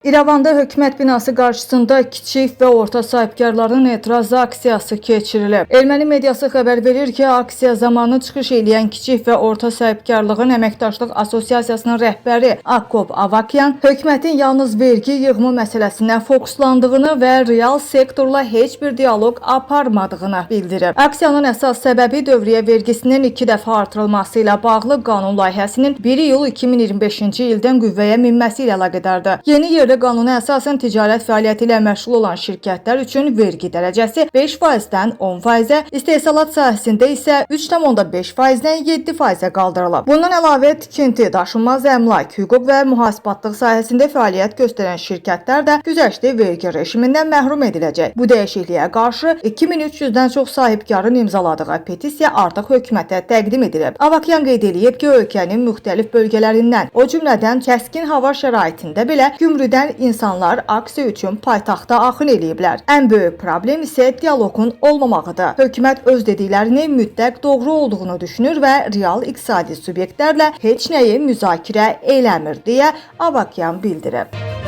İrəvanda hökumət binası qarşısında kiçik və orta sahibkarların etiraz aksiyası keçirilib. Erməni mediası xəbər verir ki, aksiya zamanı çıxış edən Kiçik və Orta Sahibkarlığın Əməkdaşlıq Assosiasiyasının rəhbəri Akop Avakyan hökumətin yalnız vergi yığımı məsələsindən fokuslandığını və real sektorla heç bir dialoq aparmadığını bildirib. Aksiyanın əsas səbəbi dövriyyə vergisinin 2 dəfə artırılması ilə bağlı qanun layihəsinin 1 iyul 2025-ci ildən qüvvəyə minməsi ilə əlaqədardır. Yeni yerdə qanuna əsasən ticarət fəaliyyəti ilə məşğul olan şirkətlər üçün vergi dərəcəsi 5%-dən 10%-ə, istehsalat sahəsində isə 3,5%-dən 7%-ə qaldırılıb. Bundan əlavə tikinti, daşınmaz əmlak, hüquq və mühasibatlıq sahəsində fəaliyyət göstərən şirkətlər də güzəştli vergi rejimindən məhrum ediləcək. Bu dəyişikliyə qarşı 2300-dən çox sahibkarın imzaladığı petisiya artıq hökumətə təqdim edilib. Avakyan qeyd edib ki, ölkənin müxtəlif bölgələrindən, o cümlədən kəskin hava şəraitində belə gümrüdən insanlar aksiya üçün paytaxta axın eləyiblər. Ən böyük problem isə dialoqun olmamağıdır. Hökumət öz dediklərini mütləq doğru olduğunu düşünür və real iqtisadi subyektlərlə heç nəyi müzakirə eləmir deyə Avakyan bildirib.